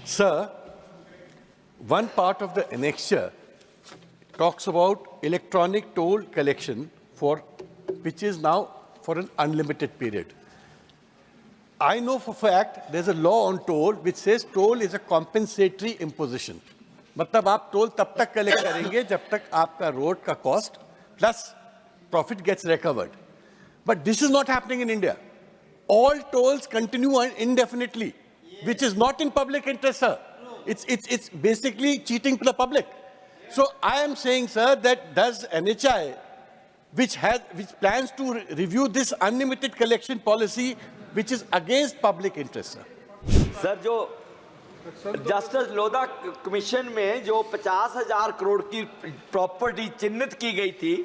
Sir, one part of the annexure talks about electronic toll collection which is now for an unlimited period. I know for fact there's a law on toll which says toll is a compensatory imposition. मतलब आप toll तब तक collect करेंगे जब तक आपका road का cost plus profit gets recovered. But this is not happening in India. All tolls continue indefinitely, which is not in public interest, sir. It's basically cheating to the public. So I am saying, sir, that does NHAI, which plans to review this unlimited collection policy, which is against public interest, sir. Sir, जो justice Lodha commission में जो 50,000 करोड़ की property चिन्हित की गई थी,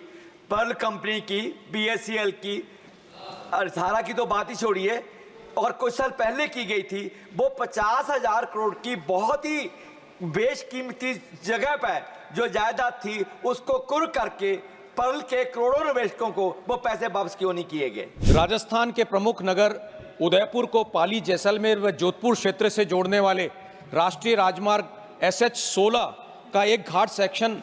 Perl company की, BSEL की, 18 की तो बात ही छोड़िए, और कुछ साल पहले की गई थी, वो 50,000 करोड़ की बहुत ही बेशकीमती जगह पर जो जायदाद थी उसको कुर्क करके पर्ल के करोड़ों निवेशकों को वो पैसे वापस क्यों नहीं किए गए? राजस्थान के प्रमुख नगर उदयपुर को पाली, जैसलमेर व जोधपुर क्षेत्र से जोड़ने वाले राष्ट्रीय राजमार्ग SH-16 का एक घाट सेक्शन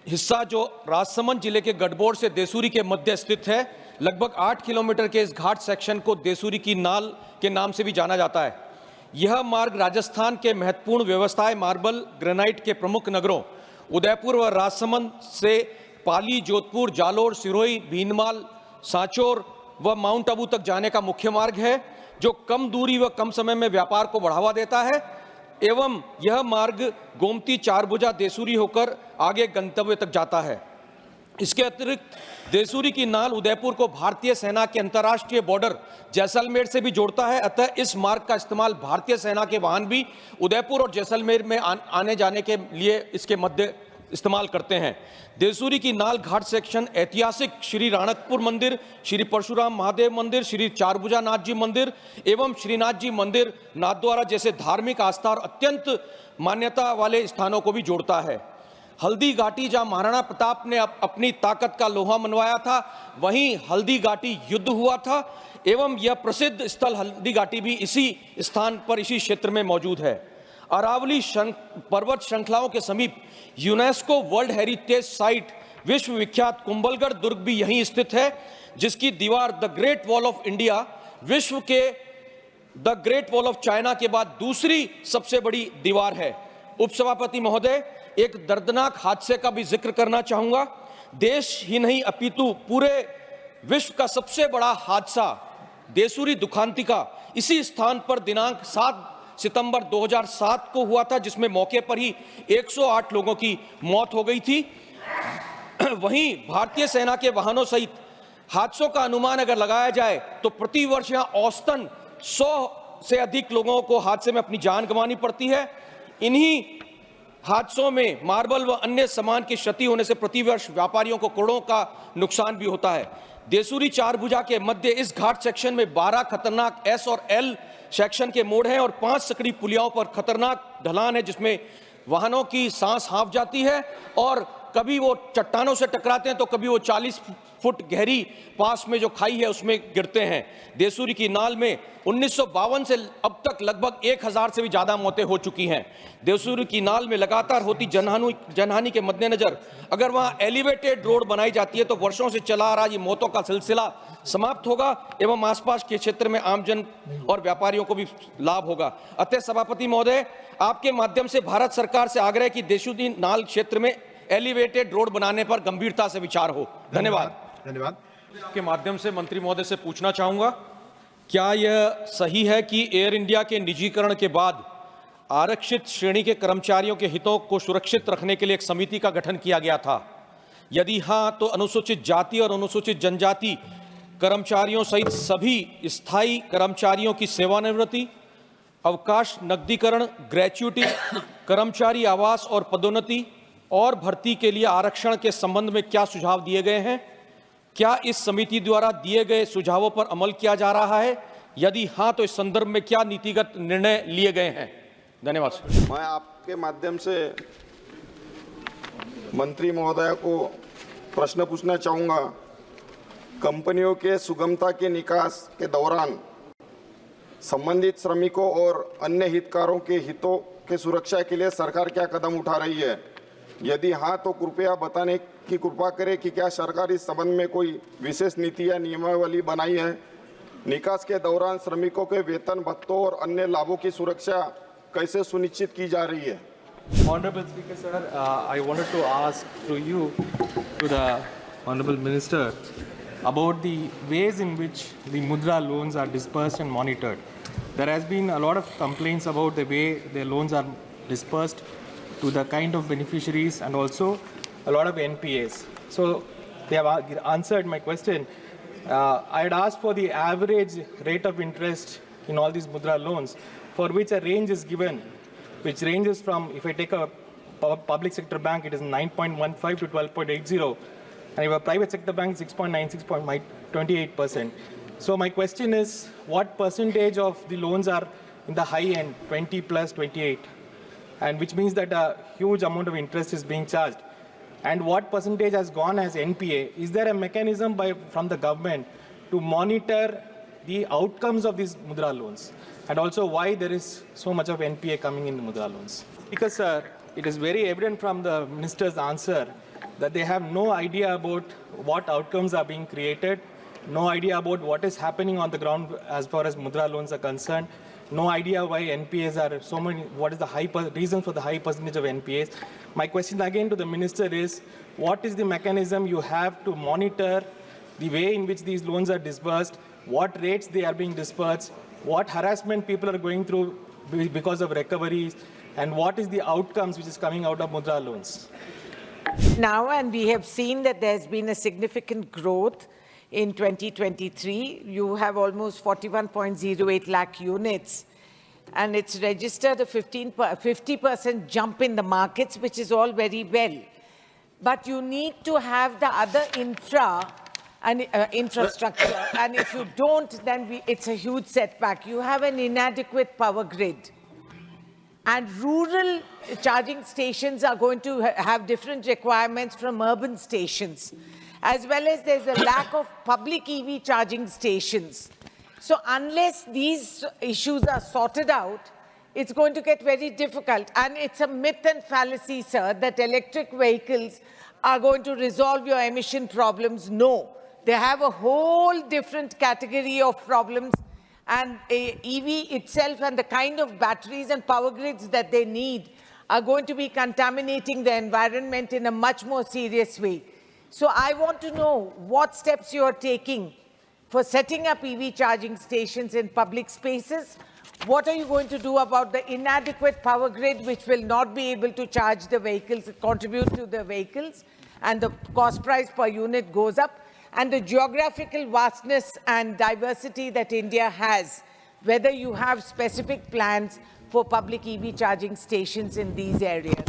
हिस्सा जो राजसमंद जिले के गढ़बोड़ से देसूरी के मध्य स्थित है, लगभग 8 किलोमीटर के इस घाट सेक्शन को देसूरी की नाल के नाम से भी जाना जाता है. यह मार्ग राजस्थान के महत्वपूर्ण व्यवसाय मार्बल ग्रेनाइट के प्रमुख नगरों उदयपुर व राजसमंद से पाली, जोधपुर, जालोर, सिरोही, भीनमाल, सांचौर व माउंट आबू तक जाने का मुख्य मार्ग है, जो कम दूरी व कम समय में व्यापार को बढ़ावा देता है. एवं यह मार्ग गोमती, चारभुजा, देसूरी होकर आगे गंतव्य तक जाता है. इसके अतिरिक्त देसूरी की नाल उदयपुर को भारतीय सेना के अंतर्राष्ट्रीय बॉर्डर जैसलमेर से भी जोड़ता है. अतः इस मार्ग का इस्तेमाल भारतीय सेना के वाहन भी उदयपुर और जैसलमेर में आने जाने के लिए इसके मध्य इस्तेमाल करते हैं. देसूरी की नाल घाट सेक्शन ऐतिहासिक श्री राणकपुर मंदिर, श्री परशुराम महादेव मंदिर, श्री चारभुजा नाथ जी मंदिर एवं श्रीनाथ जी मंदिर, नाथद्वारा जैसे धार्मिक आस्था और अत्यंत मान्यता वाले स्थानों को भी जोड़ता है. हल्दी घाटी, जहां महाराणा प्रताप ने अपनी ताकत का लोहा मनवाया था, वहीं हल्दी घाटी युद्ध हुआ था एवं यह प्रसिद्ध स्थल हल्दी घाटी भी इसी स्थान पर, इसी क्षेत्र में मौजूद है. अरावली पर्वत श्रृंखलाओं के समीप यूनेस्को वर्ल्ड हेरिटेज साइट विश्व विख्यात कुंभलगढ़ दुर्ग भी यहीं स्थित है, जिसकी दीवार the great wall of India विश्व के the great wall of China के बाद दूसरी सबसे बड़ी दीवार है. उपसभापति महोदय, एक दर्दनाक हादसे का भी जिक्र करना चाहूंगा. देश ही नहीं अपितु पूरे विश्व का सबसे बड़ा हादसा देसूरी दुखांतिका इसी स्थान पर दिनांक 7 सितंबर 2007 को हुआ था, जिसमें मौके पर ही 108 लोगों की मौत हो गई थी. वहीं भारतीय सेना के वाहनों सहित हादसों का अनुमान अगर लगाया जाए तो प्रतिवर्ष यहां औसतन 100 से अधिक लोगों को हादसे में अपनी जान गंवानी पड़ती है. इन्हीं हादसों में मार्बल व अन्य सामान की क्षति होने से प्रतिवर्ष व्यापारियों को करोड़ों का नुकसान भी होता है. देसूरी चारभुजा के मध्य इस घाट सेक्शन में 12 खतरनाक S और L सेक्शन के मोड़ हैं और 5 सकड़ी पुलियाओं पर खतरनाक ढलान है, जिसमें वाहनों की सांस हांफ जाती है और कभी वो चट्टानों से टकराते हैं तो कभी वो 40 फुट गहरी पास में जो खाई है उसमें गिरते हैं. देसूरी की नाल में 1952 से अब तक लगभग 1000 से भी ज्यादा मौतें हो चुकी हैं. देसूरी की नाल में लगातार होती जनहानि के मद्देनजर अगर वहां एलिवेटेड रोड बनाई जाती है तो वर्षों से चला आ रहा ये मौतों का सिलसिला समाप्त होगा एवं आसपास के क्षेत्र में आमजन और व्यापारियों को भी लाभ होगा. अतः सभापति महोदय, आपके माध्यम से भारत सरकार से आग्रह कि देसूरी नाल क्षेत्र में एलिवेटेड रोड बनाने पर गंभीरता से विचार हो. धन्यवाद. के माध्यम से मंत्री महोदय से पूछना चाहूंगा, क्या यह सही है कि एयर इंडिया के निजीकरण के बाद आरक्षित श्रेणी के कर्मचारियों के हितों को सुरक्षित रखने के लिए एक समिति का गठन किया गया था? यदि हां, तो अनुसूचित जाति और अनुसूचित जनजाति कर्मचारियों सहित सभी स्थायी कर्मचारियों की सेवानिवृत्ति, अवकाश, नकदीकरण, ग्रेच्युटी, कर्मचारी आवास और पदोन्नति और भर्ती के लिए आरक्षण के संबंध में क्या सुझाव दिए गए हैं? क्या इस समिति द्वारा दिए गए सुझावों पर अमल किया जा रहा है? यदि हां, तो इस संदर्भ में क्या नीतिगत निर्णय लिए गए हैं? धन्यवाद. मैं आपके माध्यम से मंत्री महोदय को प्रश्न पूछना चाहूँगा. कंपनियों के सुगमता के निकास के दौरान संबंधित श्रमिकों और अन्य हितधारकों के हितों के सुरक्षा के लिए सरकार क्या कदम उठा रही है? यदि हाँ तो कृपया बताने की कृपा करें कि क्या सरकार इस संबंध में कोई विशेष नीति या नियमावली बनाई है? निकास के दौरान श्रमिकों के वेतन भत्तों और अन्य लाभों की सुरक्षा कैसे सुनिश्चित की जा रही है? Honorable Speaker, sir, I wanted to ask through you to the Honorable Minister about the ways in which the Mudra loans are dispersed and monitored. There has been a lot of complaints about the way the loans are dispersed to the kind of beneficiaries and also a lot of NPAs. So they have answered my question. I had asked for the average rate of interest in all these Mudra loans, for which a range is given, which ranges from, if I take a public sector bank, it is 9.15 to 12.80, and if a private sector bank, 6.9, 6.28%. So my question is, what percentage of the loans are in the high end, 20 plus 28, and which means that a huge amount of interest is being charged? And what percentage has gone as NPA? Is there a mechanism from the government to monitor the outcomes of these Mudra loans? And also why there is so much of NPA coming in the Mudra loans? Because it is very evident from the minister's answer that they have no idea about what outcomes are being created, no idea about what is happening on the ground as far as Mudra loans are concerned, no idea why NPAs are so many, what is the reason for the high percentage of NPAs. My question again to the minister is, what is the mechanism you have to monitor the way in which these loans are disbursed, what rates they are being disbursed, what harassment people are going through because of recoveries, and what is the outcomes which is coming out of Mudra loans? Now, and we have seen that there's been a significant growth in 2023. You have almost 41.08 lakh units, and it's registered a 50% jump in the markets, which is all very well. But you need to have the other infrastructure, and if you don't, then it's a huge setback. You have an inadequate power grid. And rural charging stations are going to have different requirements from urban stations, as well as there's a lack of public EV charging stations. So unless these issues are sorted out, it's going to get very difficult. And it's a myth and fallacy, sir, that electric vehicles are going to resolve your emission problems. No, they have a whole different category of problems. And EV itself and the kind of batteries and power grids that they need are going to be contaminating the environment in a much more serious way. So I want to know what steps you are taking for setting up EV charging stations in public spaces. What are you going to do about the inadequate power grid, which will not be able to charge the vehicles, contribute to the vehicles, and the cost price per unit goes up? And the geographical vastness and diversity that India has, whether you have specific plans for public EV charging stations in these areas.